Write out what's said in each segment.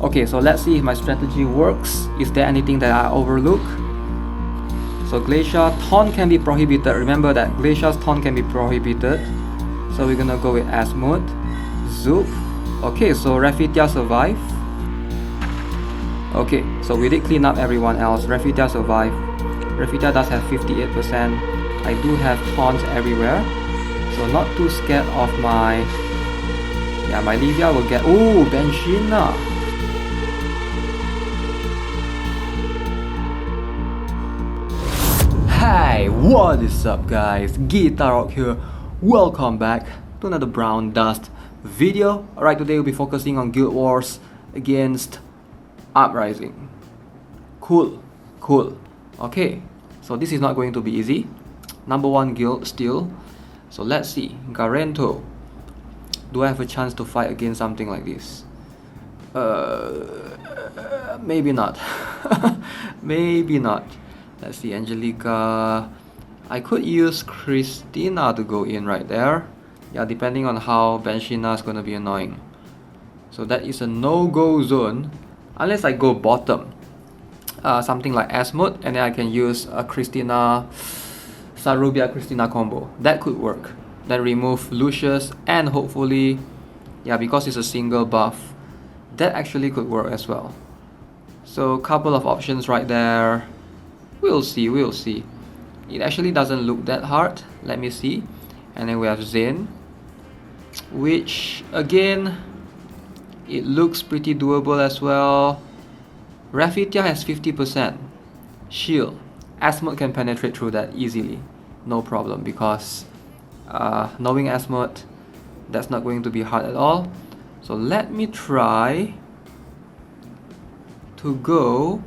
Okay, so let's see if my strategy works. Is there anything that I overlook? So Glacia, taunt can be prohibited. Remember that Glacia's taunt can be prohibited. So we're gonna go with Asmode, Zoop. Okay, so Raffetia survived. Okay, so we did clean up everyone else. Raffetia survived. Raffetia does have 58%. I do have taunts everywhere. So not too scared of my... Yeah, my Livia will get... Ooh, Benshina! Hey, what is up guys? Guitarrock here. Welcome back to another Brown Dust video. Alright, today we'll be focusing on Guild Wars against Uprising. Cool. Okay, so this is not going to be easy. Number 1 guild still. So let's see. Garento. Do I have a chance to fight against something like this? Maybe not. Maybe not. Let's see, Angelica. I could use Christina to go in right there. Yeah, depending on how Benshina is gonna be annoying. So that is a no-go zone. Unless I go bottom. Something like Asmode, and then I can use a Christina, Sarubia Christina combo. That could work. Then remove Lucius, and hopefully, yeah, because it's a single buff, that actually could work as well. So a couple of options right there. We'll see. It actually doesn't look that hard. Let me see. And then we have Zen, which again, it looks pretty doable as well. Raffetia has 50% shield. Asmode can penetrate through that easily, no problem, because knowing Asmode, that's not going to be hard at all. So let me try to go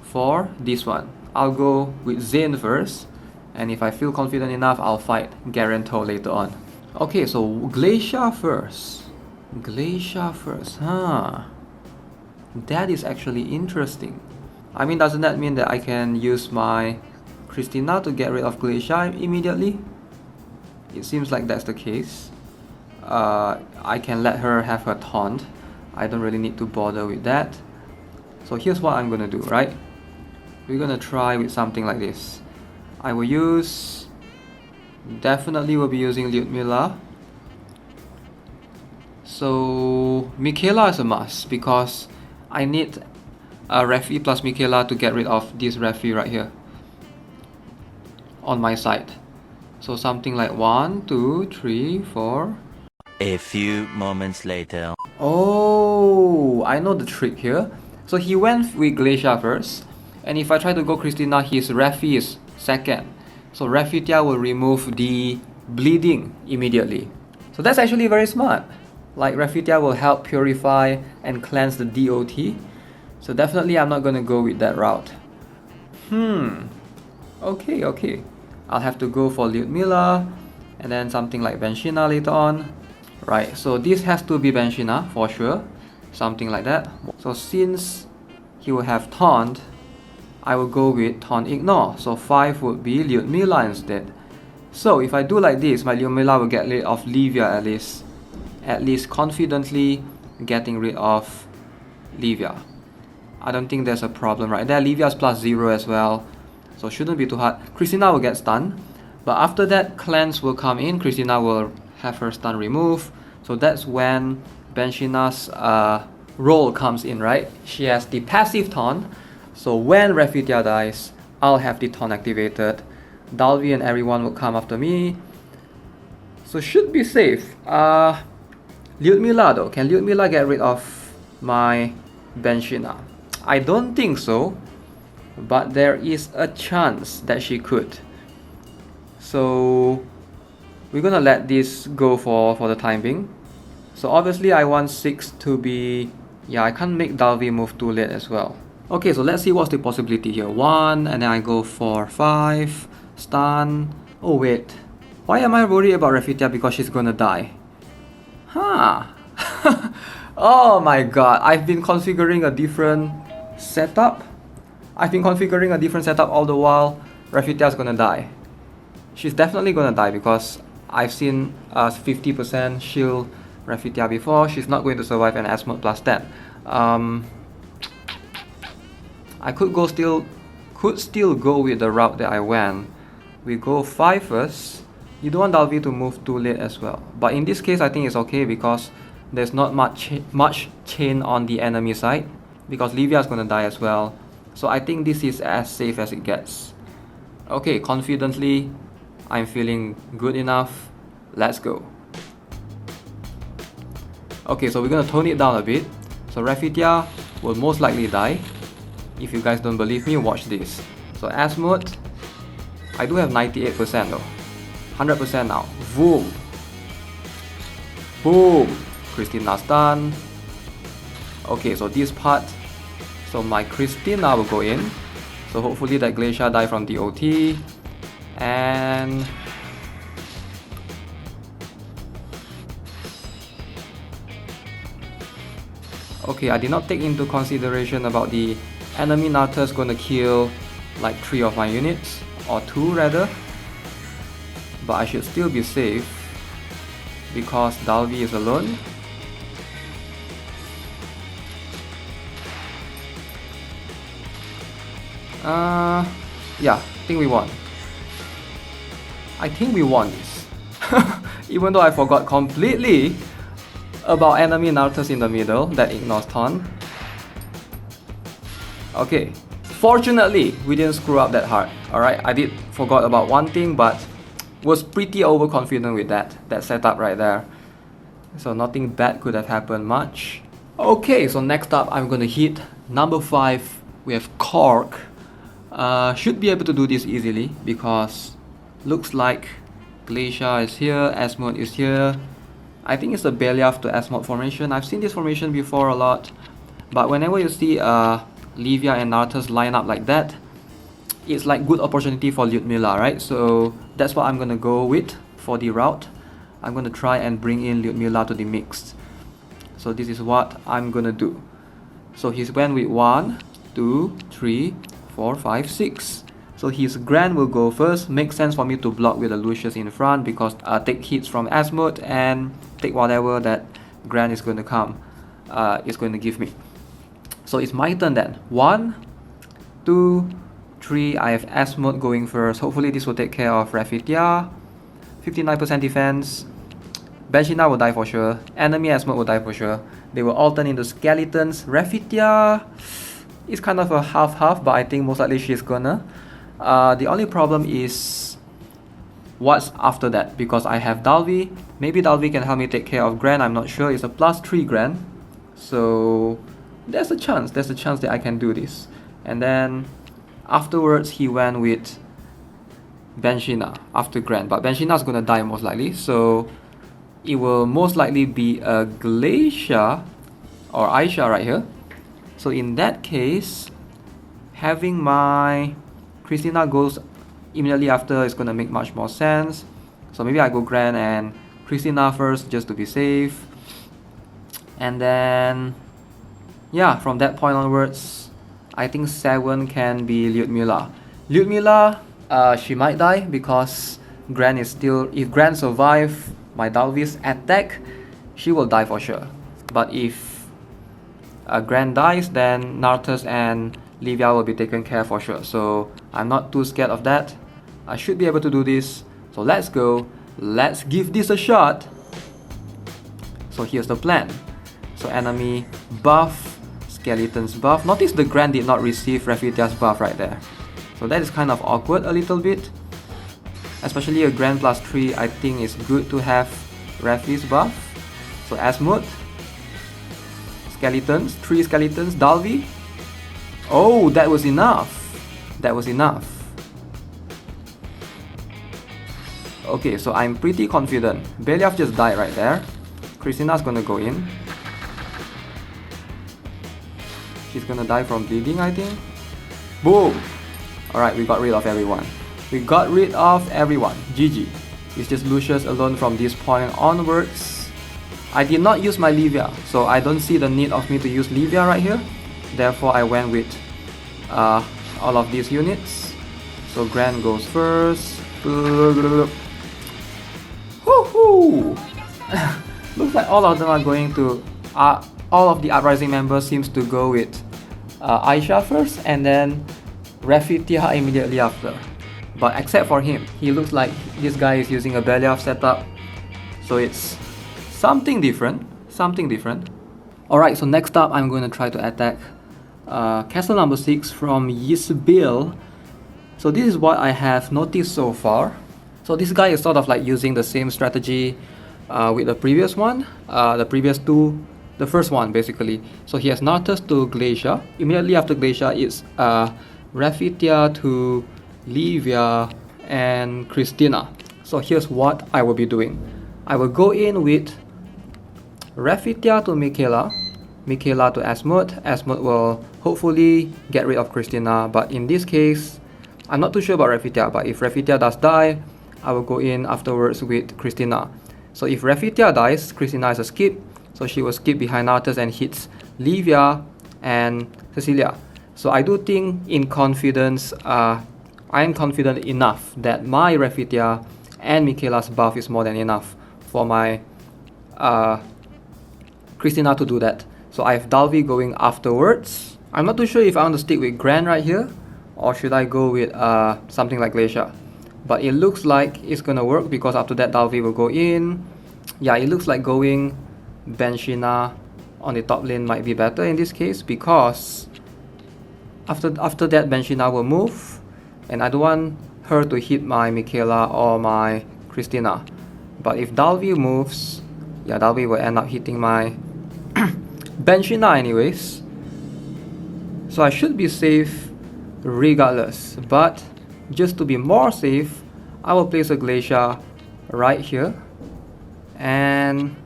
for this one. I'll go with Zen first, and if I feel confident enough, I'll fight Garento later on. Okay, so Glacia first. Huh? That is actually interesting. I mean, doesn't that mean that I can use my Christina to get rid of Glacia immediately? It seems like that's the case. I can let her have her taunt. I don't really need to bother with that. So here's what I'm gonna do, right? We're gonna try with something like this. I will use... Definitely will be using Lyudmila. So Michaela is a must because I need a Raffi plus Michaela to get rid of this Raffi right here on my side. So something like 1, 2, 3, 4. A few moments later. Oh, I know the trick here. So he went with Glacia first, and if I try to go Christina, his Raffi is second. So Raffetia will remove the bleeding immediately. So that's actually very smart. Like Raffetia will help purify and cleanse the DOT. So definitely I'm not gonna go with that route. Okay. I'll have to go for Lyudmila and then something like Benshina later on. Right, so this has to be Benshina for sure. Something like that. So since he will have taunt, I will go with taunt ignore. So 5 would be Lyudmila instead. So if I do like this, my Lyudmila will get rid of Livia at least. At least confidently getting rid of Livia. I don't think there's a problem right there. Livia's +0 as well, so shouldn't be too hard. Christina will get stunned, but after that cleanse will come in. Christina will have her stun removed. So that's when Benshina's role comes in, right? She has the passive taunt. So when Raffetia dies, I'll have the taunt activated. Dalvi and everyone will come after me. So should be safe. Lyudmila though, can Lyudmila get rid of my Benshina? I don't think so, but there is a chance that she could. So we're gonna let this go for the time being. So obviously I want 6 to be... Yeah, I can't make Dalvi move too late as well. Okay, so let's see what's the possibility here. 1, and then I go for 5, stun. Oh wait, why am I worried about Raffetia? Because she's gonna die. Huh. Oh my god, I've been configuring a different setup. All the while Raffetia is gonna die. She's definitely gonna die because I've seen 50% shield Raffetia before. She's not going to survive an Asmode +10. I could still go with the route that I went. We go 5 first. You don't want Dalvi to move too late as well. But in this case, I think it's okay because there's not much chain on the enemy side. Because Livia is gonna die as well. So I think this is as safe as it gets. Okay, confidently, I'm feeling good enough. Let's go. Okay, so we're gonna tone it down a bit. So Rafitia will most likely die. If you guys don't believe me, watch this. So Asmode, I do have 98% though. 100% now. Boom. Boom. Christina stun. Okay, so this part. So my Christina will go in. So hopefully that Glacia die from the OT. And okay, I did not take into consideration about the enemy Naruto's gonna kill like 3 of my units, or 2 rather. But I should still be safe because Dalvi is alone. Yeah, I think we won. I think we won this. Even though I forgot completely about enemy Naruto's in the middle that ignores taunt. Okay, fortunately we didn't screw up that hard. Alright, I did forgot about one thing, but was pretty overconfident with that setup right there. So nothing bad could have happened much. Okay, so next up I'm gonna hit number 5. We have Cork. Should be able to do this easily because looks like Glacia is here, Asmode is here. I think it's a Beliaf to Asmode formation. I've seen this formation before a lot, but whenever you see Livia and Naruto's line up like that, it's like good opportunity for Lyudmila, right? So that's what I'm gonna go with for the route. I'm gonna try and bring in Lyudmila to the mix. So this is what I'm gonna do. So he's went with 1, 2, 3, 4, 5, 6. So his Grand will go first. Makes sense for me to block with the Lucius in front because take hits from Asmode and take whatever that Grand is going to come, is going to give me. So it's my turn then. 1, 2, 3. I have Asmode going first. Hopefully this will take care of Rafitia. 59% defense. Benshina will die for sure. Enemy Asmode will die for sure. They will all turn into skeletons. Rafitia is kind of a half-half, but I think most likely she's gonna. The only problem is what's after that, because I have Dalvi. Maybe Dalvi can help me take care of Grand, I'm not sure. It's a +3 Grand. So there's a chance that I can do this. And then afterwards he went with Benshina after Grand, but Benshina's gonna die most likely, so it will most likely be a Glacia or Aisha right here. So in that case, having my Christina goes immediately after is gonna make much more sense. So maybe I go Grand and Christina first just to be safe. And then yeah, from that point onwards, I think 7 can be Lyudmila. Lyudmila, she might die because Grand is still, if Grand survive my Dalvi's attack, she will die for sure. But if Grand dies, then Naruto's and Livia will be taken care for sure. So I'm not too scared of that. I should be able to do this. So let's go. Let's give this a shot. So here's the plan. So enemy buff, skeletons buff. Notice the Grand did not receive Rafitia's buff right there. So that is kind of awkward a little bit. Especially a Grand +3, I think it's good to have Rafi's buff. So Asmode, skeletons, 3 skeletons, Dalvi. Oh, that was enough. That was enough. Okay, so I'm pretty confident. Beliaf just died right there. Christina's gonna go in. She's gonna die from bleeding, I think. Boom! Alright, we got rid of everyone. We got rid of everyone. GG. It's just Lucius alone from this point onwards. I did not use my Livia, so I don't see the need of me to use Livia right here. Therefore, I went with all of these units. So Grand goes first. Woohoo! Looks like all of them are going to all of the Uprising members seems to go with Aisha first and then Rafitia immediately after. But except for him, he looks like this guy is using a Belial setup. So it's something different. Alright, so next up I'm going to try to attack castle number 6 from Yisbil. So this is what I have noticed so far. So this guy is sort of like using the same strategy with the previous one, the previous two, the first one basically. So he has Nartus to Glacia. Immediately after Glacia it's Rafitia to Livia and Christina. So here's what I will be doing. I will go in with Rafitia to Michaela, Michaela to Asmod. Asmod will hopefully get rid of Christina, but in this case, I'm not too sure about Rafitia, but if Rafitia does die, I will go in afterwards with Christina. So if Rafitia dies, Christina is a skip, so she will skip behind Nartus and hits Livia and Cecilia. So I do think in confidence, I am confident enough that my Rafitia and Michaela's buff is more than enough for my Christina to do that. So I have Dalvi going afterwards. I'm not too sure if I want to stick with Gran right here or should I go with something like Glacia. But it looks like it's gonna work because after that Dalvi will go in. Yeah, it looks like going Benshina on the top lane might be better in this case because after that Benshina will move and I don't want her to hit my Michaela or my Christina. But if Dalvi moves, yeah, Dalvi will end up hitting my Benshina anyways. So I should be safe regardless. But just to be more safe, I will place a Glacia right here. And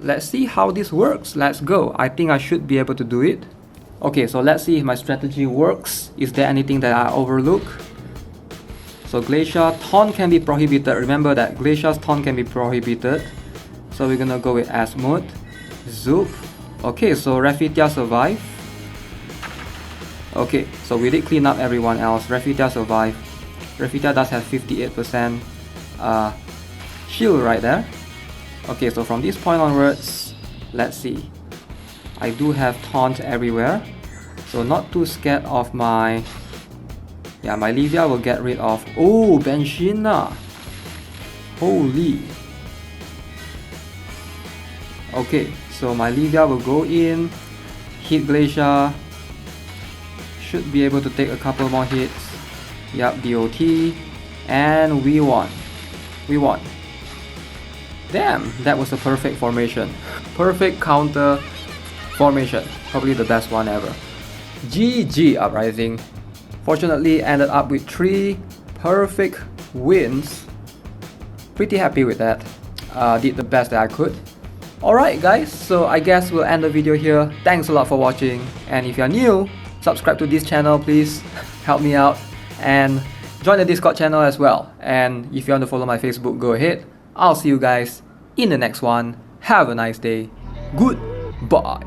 let's see how this works. Let's go. I think I should be able to do it. Okay, so let's see if my strategy works. Is there anything that I overlook? So Glacia, taunt can be prohibited. Remember that Glacia's taunt can be prohibited. So we're gonna go with Asmod, Zoop. Okay, so Rafitia survived. Okay, so we did clean up everyone else. Rafitia survived. Rafitia does have 58% shield right there. Okay, so from this point onwards, let's see. I do have taunt everywhere. So not too scared of my... Yeah, my Livia will get rid of... Oh, Benshina! Holy! Okay, so my Livia will go in, hit Glacia, should be able to take a couple more hits. Yup, DOT, and we won. We won. Damn, that was a perfect formation. Perfect counter formation. Probably the best one ever. GG Uprising. Fortunately ended up with 3 perfect wins. Pretty happy with that. Did the best that I could. Alright guys, so I guess we'll end the video here. Thanks a lot for watching, and if you're new, subscribe to this channel please, help me out, and join the Discord channel as well. And if you want to follow my Facebook, go ahead. I'll see you guys in the next one. Have a nice day. Goodbye.